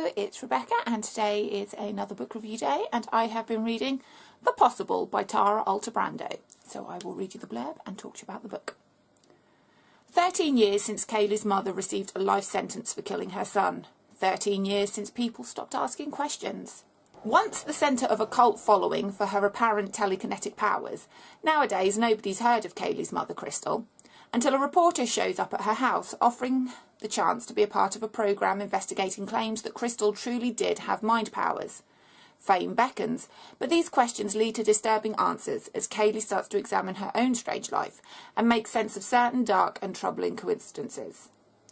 Hello, it's Rebecca and today is another book review day and I have been reading The Possible by Tara Altebrando. So I will read you the blurb and talk to you about the book. 13 years since Kaylee's mother received a life sentence for killing her son. 13 years since people stopped asking questions. Once the centre of a cult following for her apparent telekinetic powers, nowadays nobody's heard of Kaylee's mother, Crystal, until a reporter shows up at her house offering the chance to be a part of a programme investigating claims that Crystal truly did have mind powers. Fame beckons, but these questions lead to disturbing answers as Kaylee starts to examine her own strange life and make sense of certain dark and troubling coincidences.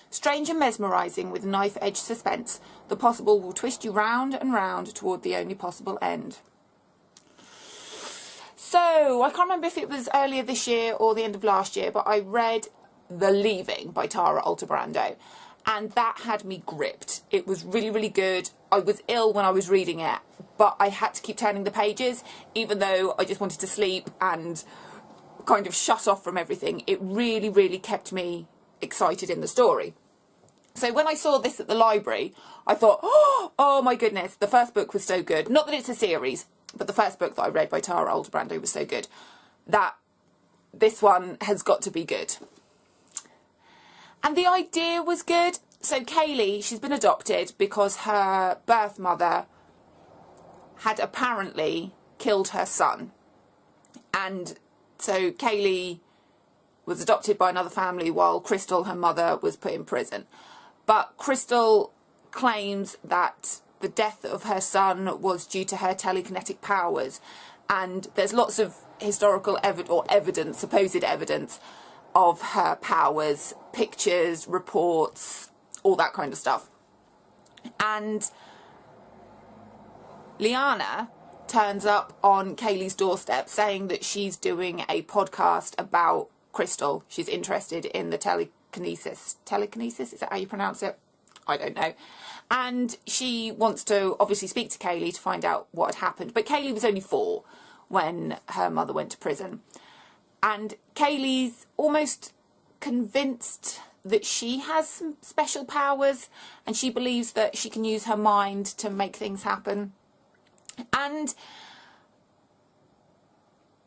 Strange and mesmerising with knife-edge suspense, The Possible will twist you round and round toward the only possible end. So, I can't remember if it was earlier this year or the end of last year, but I read The Leaving by Tara Altebrando, and that had me gripped. It was really, really good. I was ill when I was reading it, but I had to keep turning the pages, even though I just wanted to sleep and kind of shut off from everything. It really, really kept me excited in the story. So when I saw this at the library, I thought, oh my goodness, the first book was so good. Not that it's a series, but the first book that I read by Tara Altebrando was so good that this one has got to be good. And the idea was good. So Kaylee, she's been adopted because her birth mother had apparently killed her son. And so Kaylee was adopted by another family while Crystal, her mother, was put in prison. But Crystal claims that the death of her son was due to her telekinetic powers. And there's lots of historical evidence, supposed evidence, of her powers, pictures, reports, all that kind of stuff. And Liana turns up on Kaylee's doorstep saying that she's doing a podcast about Crystal. She's interested in the telekinesis. Telekinesis? Is that how you pronounce it? I don't know. And she wants to obviously speak to Kaylee to find out what had happened. But Kaylee was only 4 when her mother went to prison. And Kaylee's almost convinced that she has some special powers and she believes that she can use her mind to make things happen. And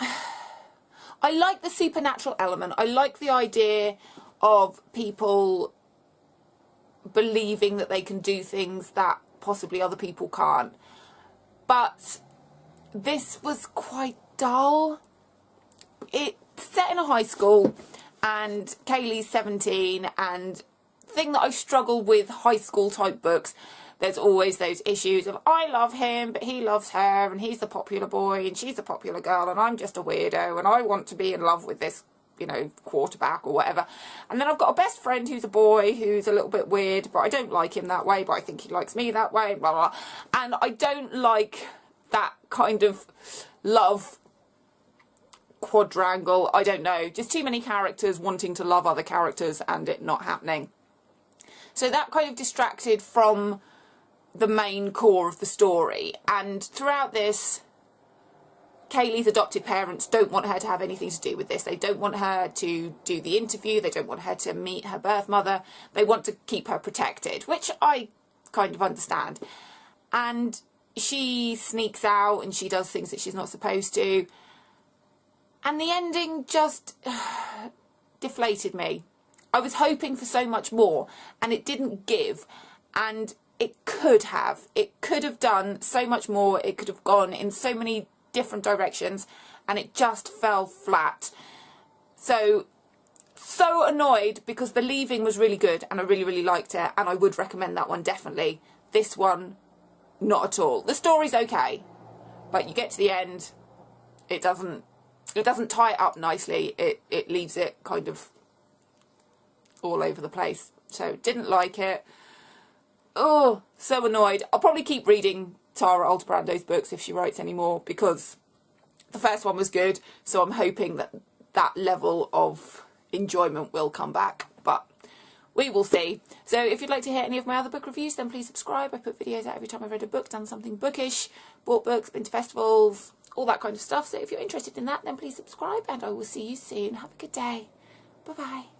I like the supernatural element. I like the idea of people believing that they can do things that possibly other people can't. But this was quite dull. It's set in a high school and Kaylee's 17, and the thing that I struggle with high school type books, there's always those issues of I love him but he loves her and he's the popular boy and she's the popular girl and I'm just a weirdo and I want to be in love with this, you know, quarterback or whatever. And then I've got a best friend who's a boy who's a little bit weird, but I don't like him that way, but I think he likes me that way, blah, blah. And I don't like that kind of love quadrangle. I don't know, just too many characters wanting to love other characters and it not happening. So that kind of distracted from the main core of the story. And throughout this, Kaylee's adopted parents don't want her to have anything to do with this. They don't want her to do the interview. They don't want her to meet her birth mother. They want to keep her protected, which I kind of understand. And she sneaks out and she does things that she's not supposed to. And the ending just deflated me. I was hoping for so much more and it didn't give. And it could have. It could have done so much more. It could have gone in so many different directions and it just fell flat. So annoyed because The Leaving was really good and I really, really liked it and I would recommend that one definitely. This one, not at all. The story's okay, but you get to the end, it doesn't tie it up nicely. It leaves it kind of all over the place. So didn't like it. Oh, so annoyed. I'll probably keep reading Tara Altebrando's books if she writes any more because the first one was good. So I'm hoping that that level of enjoyment will come back. But we will see. So if you'd like to hear any of my other book reviews, then please subscribe. I put videos out every time I've read a book, done something bookish, bought books, been to festivals, all that kind of stuff. So if you're interested in that, then please subscribe and I will see you soon. Have a good day. Bye-bye.